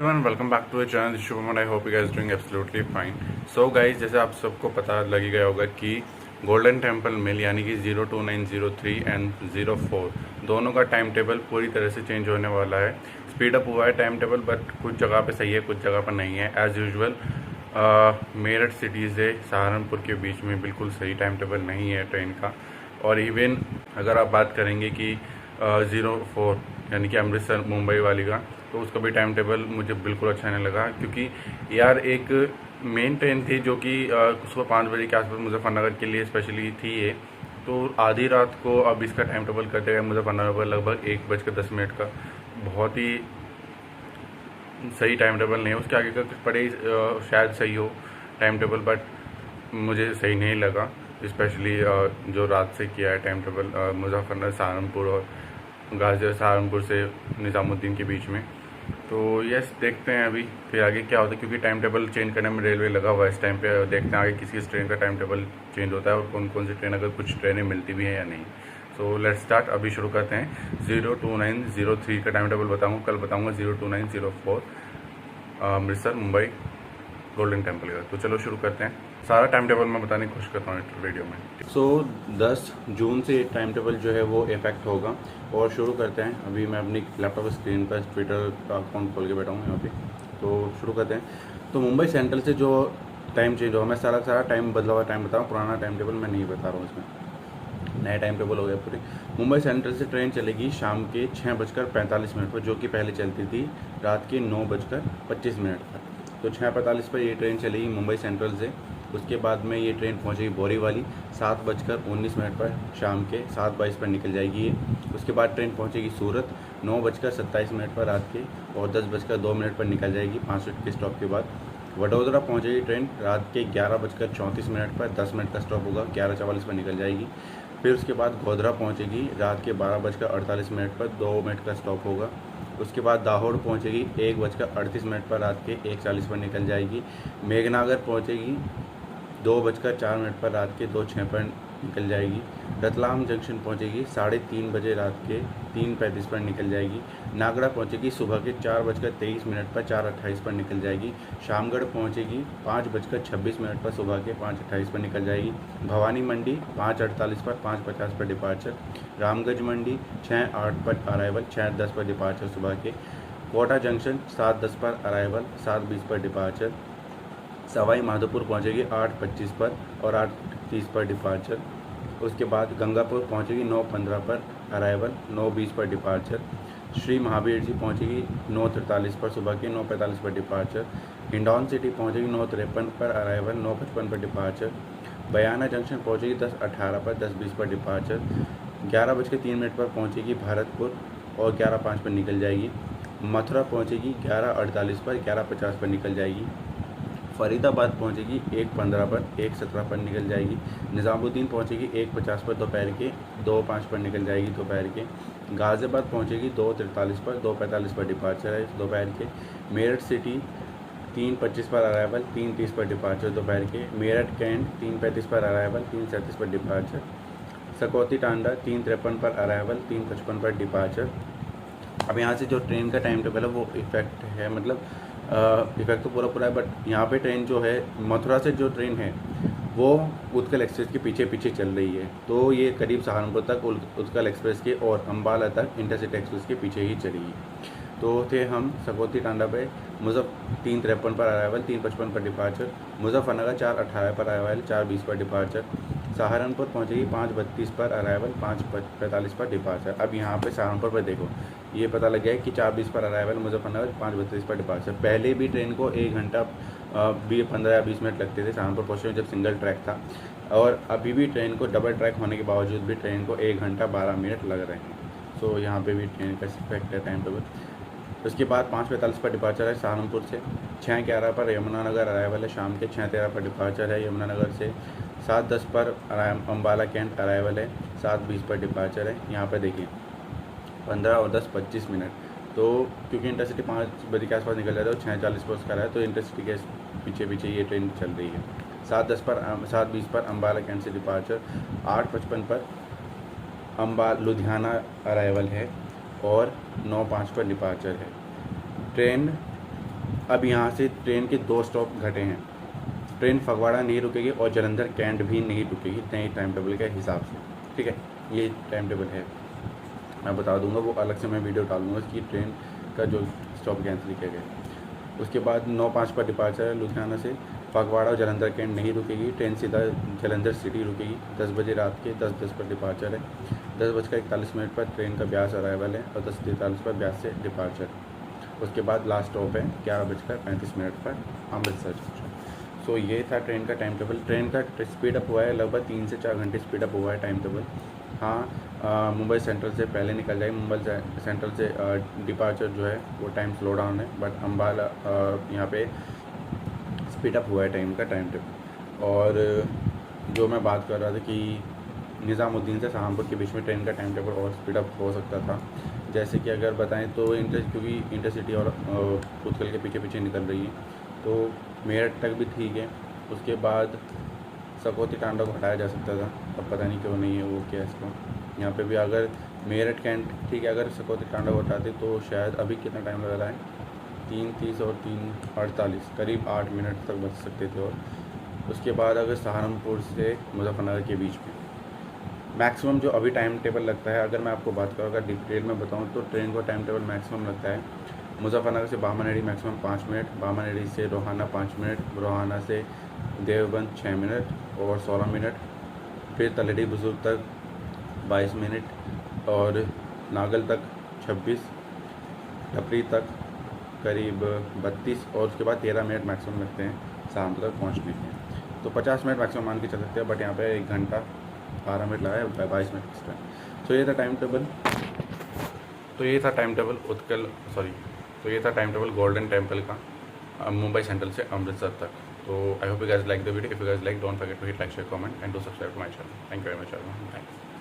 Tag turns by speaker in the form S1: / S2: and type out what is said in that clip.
S1: everyone, welcome back to the channel. This is Shubham and I hope you guys doing absolutely fine. So guys, जैसे आप सबको पता लग ही गया होगा कि गोल्डन टेम्पल मिल यानी कि 02903 एंड 04 दोनों का टाइम टेबल पूरी तरह से चेंज होने वाला है। स्पीड अप हुआ है टाइम टेबल, बट कुछ जगह पे सही है, कुछ जगह पर नहीं है। एज़ यूजुअल मेरठ सिटी से सहारनपुर के बीच में बिल्कुल सही टाइम टेबल नहीं है ट्रेन का। और इवन अगर आप बात करेंगे कि 04 यानी कि अमृतसर मुंबई वाली का, तो उसका भी टाइम टेबल मुझे बिल्कुल अच्छा नहीं लगा, क्योंकि यार एक मेन ट्रेन थी जो कि सुबह 5 बजे के आसपास मुजफ्फरनगर के लिए स्पेशली थी ये, तो आधी रात को अब इसका टाइम टेबल कर दिया गया मुजफ्फरनगर पर लगभग 1:10 का। बहुत ही सही टाइम टेबल नहीं है। उसके आगे का पड़े शायद सही हो टाइम टेबल, बट मुझे सही नहीं लगा, स्पेशली जो रात से किया है टाइम टेबल मुजफ्फरनगर सहारनपुर और गाजियाबाद सहारनपुर से निज़ामुद्दीन के बीच में। तो यस, देखते हैं अभी फिर आगे क्या होता है, क्योंकि टाइम टेबल चेंज करने में रेलवे लगा हुआ है इस टाइम पे। देखते हैं आगे किस ट्रेन का टाइम टेबल चेंज होता है और कौन कौन सी ट्रेन, अगर कुछ ट्रेनें मिलती भी हैं या नहीं। सो लेट्स स्टार्ट, अभी शुरू करते हैं। 02903 का टाइम टेबल बताऊँगा, कल बताऊँगा 02904 अमृतसर मुंबई गोल्डन टेम्पल का। तो चलो शुरू करते हैं। सारा टाइम टेबल मैं बताने की कोशिश करता हूँ वीडियो में। सो 10 जून से टाइम टेबल जो है वो इफेक्ट होगा। और शुरू करते हैं। अभी मैं अपनी लैपटॉप स्क्रीन पर ट्विटर का अकाउंट खोल के बैठा हूँ यहाँ पे। तो शुरू करते हैं। तो मुंबई सेंट्रल से जो टाइम चेंज होगा, मैं सारा टाइम बदला हुआ टाइम बताऊँ, पुराना टाइम टेबल मैं नहीं बता रहा हूँ इसमें। नया टाइम टेबल हो गया पूरी। मुंबई सेंट्रल से ट्रेन चलेगी शाम के 6:45 पर, जो कि पहले चलती थी रात के 9:25 पर। तो 6:45 पर ये ट्रेन चलेगी मुंबई सेंट्रल से। उसके बाद में ये ट्रेन पहुंचेगी बोरीवाली 7:19 पर, शाम के 7:22 पर निकल जाएगी ये। उसके बाद ट्रेन पहुंचेगी सूरत 9:27 पर रात के, और 10:02 पर निकल जाएगी 5 मिनट के स्टॉप के बाद। वडोदरा पहुंचेगी ट्रेन रात के 11:34 पर, 10 मिनट का स्टॉप होगा, 11:44 पर निकल जाएगी। फिर उसके बाद गोधरा पहुंचेगी रात के 12:48 पर, 2 मिनट का स्टॉप होगा। उसके बाद दाहोद पहुंचेगी 1:38 पर, रात के 1:40 पर निकल जाएगी। मेघनागर पहुंचेगी 2:04 पर, रात के 2:06 पर निकल जाएगी। रतलाम जंक्शन पहुंचेगी 3:30 बजे, रात के 3:35 पर निकल जाएगी। नागड़ा पहुंचेगी सुबह के 4:23 पर, 4:28 पर निकल जाएगी। शामगढ़ पहुंचेगी 5:26 पर, सुबह के 5:28 पर निकल जाएगी। भवानी मंडी 5:48 पर, 5:50 पर डिपार्चर। रामगंज मंडी 6:08 पर अराइवल, 6:10 पर डिपार्चर सुबह के। कोटा जंक्शन 7:10 पर अराइवल, 7:20 पर डिपार्चर। सवाई माधोपुर पहुंचेगी 8:25 पर और 8:30 पर डिपार्चर। उसके बाद गंगापुर पहुंचेगी 9:15 पर अराइवल, 9:20 पर डिपार्चर। श्री महावीर जी पहुंचेगी 9:43 पर, सुबह के 9:45 पर डिपार्चर। हिंडौन सिटी पहुंचेगी 9:53 पर अराइवल, 9:55 पर डिपार्चर। बयाना जंक्शन पहुंचेगी 10:18 पर, 10:20 पर डिपार्चर। 11:03 पर पहुंचेगी भरतपुर और 11:05 पर निकल जाएगी। मथुरा पहुंचेगी 11:48 पर, 11:50 पर निकल जाएगी। फरीदाबाद पहुंचेगी 1:15 पर, 1:17 पर निकल जाएगी। निज़ामुद्दीन पहुंचेगी 1:50 पर दोपहर के, 2:05 पर निकल जाएगी दोपहर के। गाज़ियाबाद पहुंचेगी 2:43 पर, 2:45 पर डिपार्चर है दोपहर के। मेरठ सिटी 3:25 पर अराइवल, 3:30 पर डिपार्चर दोपहर के। मेरठ कैंट 3:35 पर अराइवल, 3:37 पर डिपार्चर। सकौती टांडा 3:53 पर अराइवल, 3:55 पर डिपार्चर। अब यहाँ से जो ट्रेन का टाइम टेबल है वो इफेक्ट है, मतलब इफेक्ट तो पूरा है, बट यहाँ पे ट्रेन जो है मथुरा से जो ट्रेन है वो उत्कल एक्सप्रेस के पीछे पीछे चल रही है। तो ये करीब सहारनपुर तक उत्कल एक्सप्रेस के और अम्बाला तक इंटरसिटी एक्सप्रेस के पीछे ही चलेगी। तो थे हम सकौती टांडा पे 3:53 पर अराइवल, 3:55 पर डिपार्चर। मुजफ्फरनगर 4:18 पर अराइवल, 4:20 पर डिपार्चर। सहारनपुर पहुंचेगी 5:32 पर अराइवल, 5:45 पर डिपार्चर। अब यहाँ पे सहारनपुर पर देखो, ये पता लग गया है कि 4:20 पर अराइवल, मुजफ्फरनगर 5:32 पर डिपार्चर। पहले भी ट्रेन को 1 घंटा 15 या 20 मिनट लगते थे सहारनपुर पहुँचने में, जब सिंगल ट्रैक था। और अभी भी ट्रेन को डबल ट्रैक होने के बावजूद भी ट्रेन को 1 घंटा 12 मिनट लग रहे हैं। सो यहाँ पे भी ट्रेन का इफेक्ट है टाइम टेबल। उसके बाद 5:45 पर डिपार्चर है सहारनपुर से। 6:11 पर यमुनानगर अराइवल है, शाम के 6:13 पर डिपार्चर है यमुनानगर से। 7:10 पर अम्बाला कैंट अराइवल है, 7:20 पर डिपार्चर है। यहाँ पर देखिए 15 और 10 25 मिनट। तो क्योंकि इंटरसिटी 5 बजे के आसपास निकल जाता है और 6:40 पर उसका रहा है, तो इंटरसिटी के पीछे पीछे ये ट्रेन चल रही है। 7:20 पर अम्बाला कैंट से डिपार्चर। 8:55 पर लुधियाना अराइवल है और 9:05 पर डिपार्चर है। ट्रेन अब यहाँ से ट्रेन के 2 स्टॉप घटे हैं। ट्रेन फगवाड़ा नहीं रुकेगी और जालंधर कैंट भी नहीं रुकेगी नए टाइम टेबल के हिसाब से, ठीक है। ये टाइम टेबल है, मैं बता दूंगा, वो अलग से मैं वीडियो डालूंगा कि ट्रेन का जो स्टॉप कैंसिल किया गया। उसके बाद 9:05 पर डिपार्चर है लुधियाना से। फगवाड़ा और जालंधर कैंट नहीं रुकेगी, ट्रेन सीधा जालंधर सिटी रुकेगी। 10 बजे रात के 10:10 पर डिपार्चर है। 10:41 पर ट्रेन का ब्यास अराइवल है और 10:43 पर ब्यास से डिपार्चर। उसके बाद लास्ट स्टॉप है 11:35 पर अमृतसर। सो ये था ट्रेन का टाइम टेबल। ट्रेन का स्पीड अप हुआ है, लगभग 3 से 4 घंटे स्पीड अप हुआ है टाइम टेबल। हाँ, मुंबई सेंट्रल से पहले निकल जाएगी। मुंबई सेंट्रल से डिपार्चर जो है वो टाइम स्लो डाउन है, बट अम्बाला यहाँ पे स्पीड अप हुआ है टाइम टेबल। और जो मैं बात कर रहा था कि निज़ामुद्दीन से सहारनपुर के बीच में ट्रेन का टाइम टेबल और स्पीड अप हो सकता था, जैसे कि अगर बताएं तो क्योंकि इंटरसिटी और उत्कल के पीछे पीछे निकल रही है, तो मेरठ तक भी ठीक है। उसके बाद सकौती टांडा को हटाया जा सकता था, अब पता नहीं क्यों नहीं है वो केस को। यहाँ पे भी अगर मेरठ कैंट ठीक है, अगर सकौती टांडा को हटाते तो शायद अभी कितना टाइम लग रहा है, 3:30 और 3:48, करीब 8 मिनट तक बच सकते थे। और उसके बाद अगर सहारनपुर से मुजफ्फरनगर के बीच में मैक्सिमम जो अभी टाइम टेबल लगता है, अगर मैं आपको बात करूँ, अगर डिटेल में बताऊँ तो ट्रेन को टाइम टेबल मैक्सिमम लगता है मुजफ्फरनगर से बामन-एड़ी मैक्सिमम 5 मिनट, बामन-एड़ी से रोहाना 5 मिनट, रोहाना से देवबंद 6 मिनट और 16 मिनट, फिर तलहटी बुजुर्ग तक 22 मिनट और नागल तक 26, टपरी तक करीब 32 और उसके बाद 13 मिनट मैक्सिमम लगते हैं सहारनपुर तक पहुँचने के। तो 50 मिनट मैक्सिमम मान के चल सकते हैं, बट यहाँ पे 1 घंटा 12 मिनट लगा है, 22 मिनट एक्स्ट्रा। तो ये था टाइम टेबल। तो ये था टाइम टेबल गोल्डन टेम्पल का मुंबई सेंट्रल से अमृतसर तक। तो I hope you guys like the video. If you guys like, don't forget to hit like, share, comment and do subscribe to my channel. Thank you very much.